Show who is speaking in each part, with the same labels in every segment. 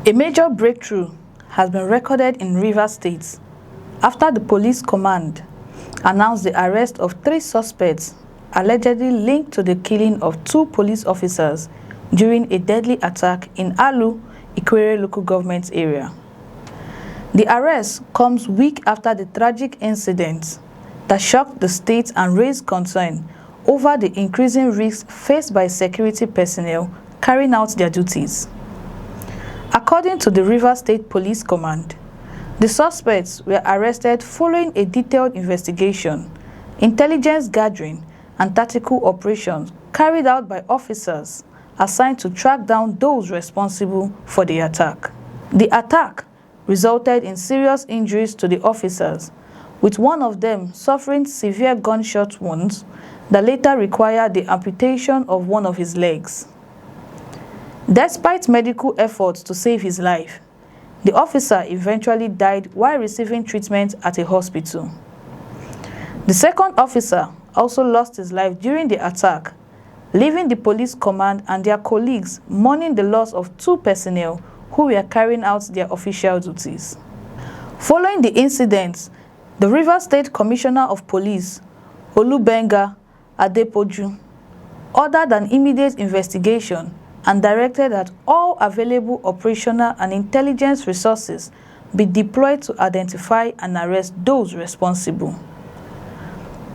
Speaker 1: A major breakthrough has been recorded in Rivers State after the police command announced the arrest of 3 suspects allegedly linked to the killing of 2 police officers during a deadly attack in Aluu, Ikwere local government area. The arrest comes week after the tragic incident that shocked the state and raised concern over the increasing risks faced by security personnel carrying out their duties. According to the Rivers State Police Command, the suspects were arrested following a detailed investigation, intelligence gathering, and tactical operations carried out by officers assigned to track down those responsible for the attack. The attack resulted in serious injuries to the officers, with one of them suffering severe gunshot wounds that later required the amputation of one of his legs. Despite medical efforts to save his life, the officer eventually died while receiving treatment at a hospital. The second officer also lost his life during the attack, leaving the police command and their colleagues mourning the loss of 2 personnel who were carrying out their official duties. Following the incident, the Rivers State Commissioner of Police, Olubenga Adepoju, ordered an immediate investigation and directed that all available operational and intelligence resources be deployed to identify and arrest those responsible.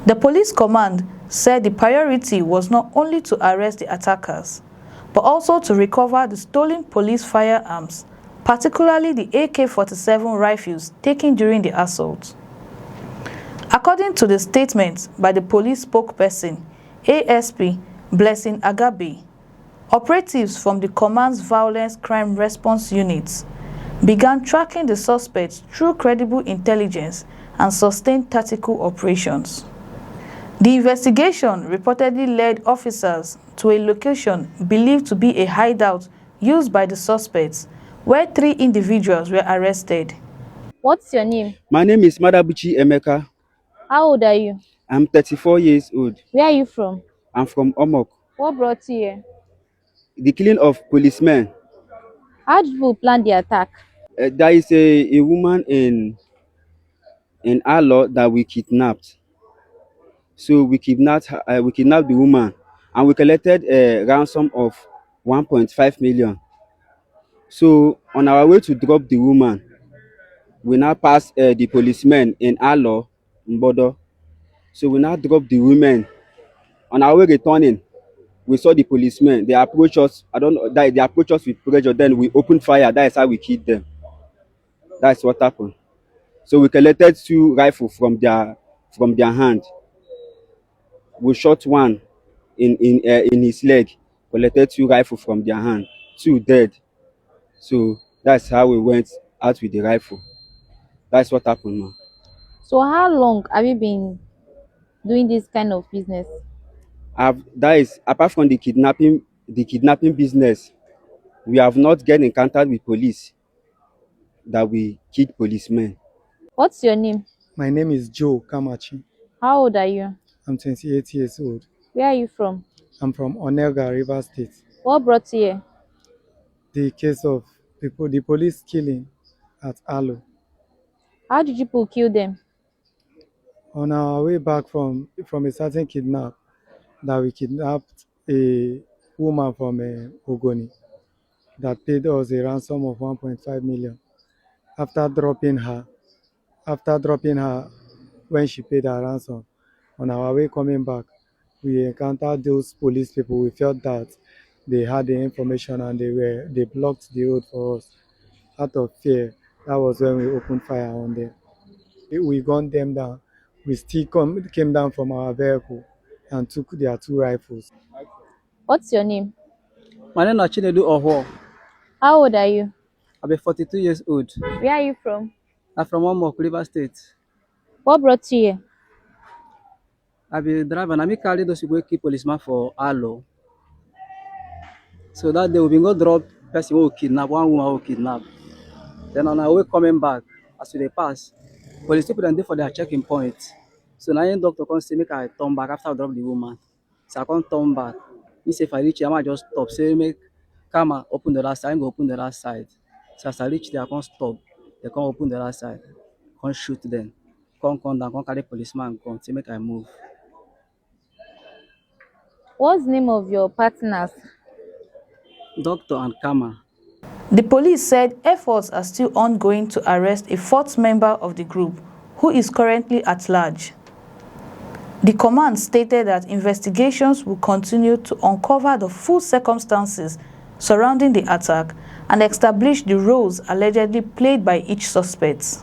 Speaker 1: The police command said the priority was not only to arrest the attackers, but also to recover the stolen police firearms, particularly the AK-47 rifles taken during the assault. According to the statement by the police spokesperson, ASP Blessing Agabe, operatives from the command's Violence Crime Response Units began tracking the suspects through credible intelligence and sustained tactical operations. The investigation reportedly led officers to a location believed to be a hideout used by the suspects, where 3 individuals were arrested.
Speaker 2: What's your name?
Speaker 3: My name is Madabuchi Emeka.
Speaker 2: How old are you?
Speaker 3: I'm 34 years old.
Speaker 2: Where are you from?
Speaker 3: I'm from Omok.
Speaker 2: What brought you here?
Speaker 3: The killing of policemen.
Speaker 2: How did people plan the attack?
Speaker 3: There is a woman in Alo that we kidnapped. So we kidnapped the woman, and we collected a ransom of 1.5 million. So on our way to drop the woman, we now passed the policemen in Alo, Mbodo. So we now dropped the women. On our way returning, we saw the policemen. They approached us. I don't know. They approached us with pressure. Then we opened fire. That is how we killed them. That's what happened. So we collected 2 rifles from their hand. We shot one in his leg. Collected 2 rifles from their hand. 2 dead. So that's how we went out with the rifle. That's what happened, man.
Speaker 2: So how long have you been doing this kind of business?
Speaker 3: That is apart from the kidnapping business. We have not get encountered with police that we killed policemen.
Speaker 2: What's your name?
Speaker 4: My name is Joe Kamachi.
Speaker 2: How old are you?
Speaker 4: I'm 28 years old.
Speaker 2: Where are you from?
Speaker 4: I'm from Onega, River State.
Speaker 2: What brought you here?
Speaker 4: The case of the police killing at Aluu.
Speaker 2: How did you people kill them?
Speaker 4: On our way back from a certain kidnap, that we kidnapped a woman from Ogoni that paid us a ransom of 1.5 million. After dropping her, when she paid her ransom, on our way coming back, we encountered those police people. We felt that they had the information and they blocked the road for us. Out of fear, that was when we opened fire on them. We gunned them down. We still came down from our vehicle and took their 2 rifles.
Speaker 2: What's your name?
Speaker 5: My name is Chinedu Oho.
Speaker 2: How old are you?
Speaker 5: I'm 42 years old.
Speaker 2: Where are you from?
Speaker 5: I'm from Omok, River State.
Speaker 2: What brought you here?
Speaker 5: I be a driver and I carry those people keep policeman for Aluu. So that day we been go drop person who kidnap, one woman who kidnap. Then on our way coming back, as we dey pass, police people then dey for their checking point. So now doctor come say make I turn back after I drop the woman. So I come turn back. He say if I reach here, I might just stop. Say make Kama open the other side, I go open the other side. So as I reach there, I come stop. They come open the other side, come shoot them. Come down, come carry policeman gun, say make I move.
Speaker 2: What's the name of your partners?
Speaker 5: Doctor and Kama.
Speaker 1: The police said efforts are still ongoing to arrest a fourth member of the group, who is currently at large. The command stated that investigations will continue to uncover the full circumstances surrounding the attack and establish the roles allegedly played by each suspect.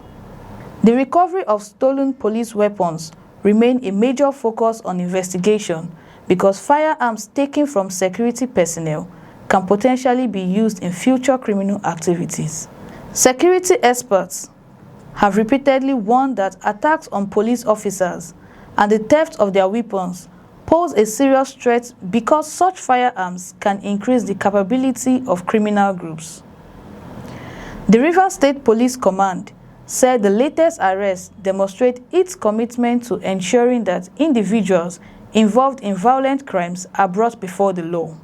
Speaker 1: The recovery of stolen police weapons remain a major focus on investigation because firearms taken from security personnel can potentially be used in future criminal activities. Security experts have repeatedly warned that attacks on police officers and the theft of their weapons pose a serious threat because such firearms can increase the capability of criminal groups. The Rivers State Police Command said the latest arrests demonstrate its commitment to ensuring that individuals involved in violent crimes are brought before the law.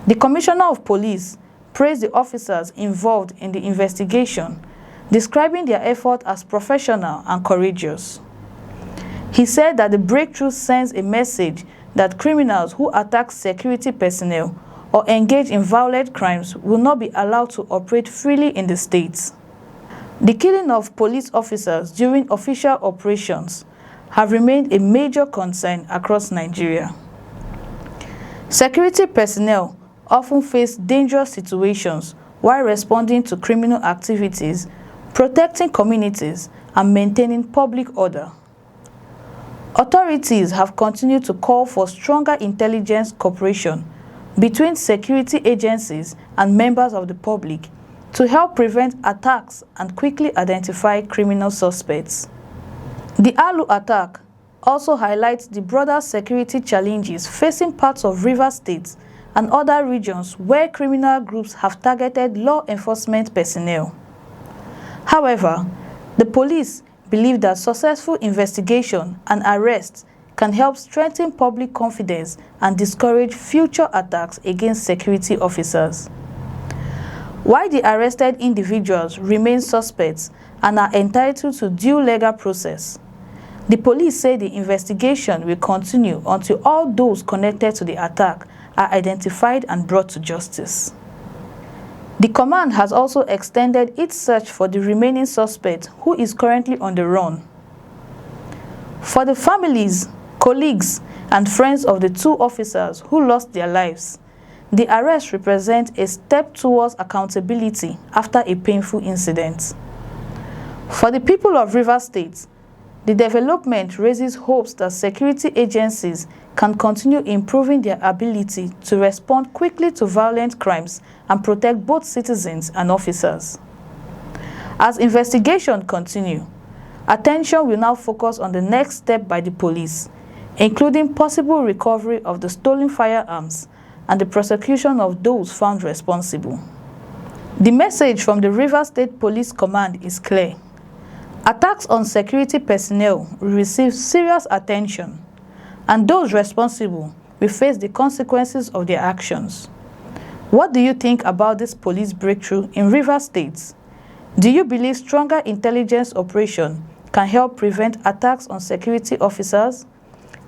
Speaker 1: The Commissioner of Police praised the officers involved in the investigation, describing their effort as professional and courageous. He said that the breakthrough sends a message that criminals who attack security personnel or engage in violent crimes will not be allowed to operate freely in the state. The killing of police officers during official operations have remained a major concern across Nigeria. Security personnel often face dangerous situations while responding to criminal activities, protecting communities, and maintaining public order. Authorities have continued to call for stronger intelligence cooperation between security agencies and members of the public to help prevent attacks and quickly identify criminal suspects. The Aluu attack also highlights the broader security challenges facing parts of Rivers State and other regions where criminal groups have targeted law enforcement personnel. However, the police believe that successful investigation and arrests can help strengthen public confidence and discourage future attacks against security officers. While the arrested individuals remain suspects and are entitled to due legal process, the police say the investigation will continue until all those connected to the attack are identified and brought to justice. The command has also extended its search for the remaining suspect who is currently on the run. For the families, colleagues, and friends of the two officers who lost their lives, the arrest represents a step towards accountability after a painful incident. For the people of Rivers State, the development raises hopes that security agencies can continue improving their ability to respond quickly to violent crimes and protect both citizens and officers. As investigations continue, attention will now focus on the next step by the police, including possible recovery of the stolen firearms and the prosecution of those found responsible. The message from the Rivers State Police Command is clear. Attacks on security personnel will receive serious attention, and those responsible will face the consequences of their actions. What do you think about this police breakthrough in Rivers State? Do you believe stronger intelligence operation can help prevent attacks on security officers?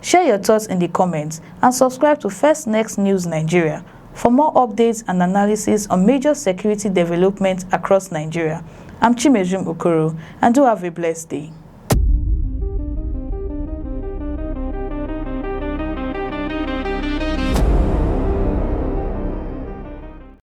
Speaker 1: Share your thoughts in the comments and subscribe to First Next News Nigeria for more updates and analysis on major security developments across Nigeria. I'm Chimejum Okoro, and do have a blessed day.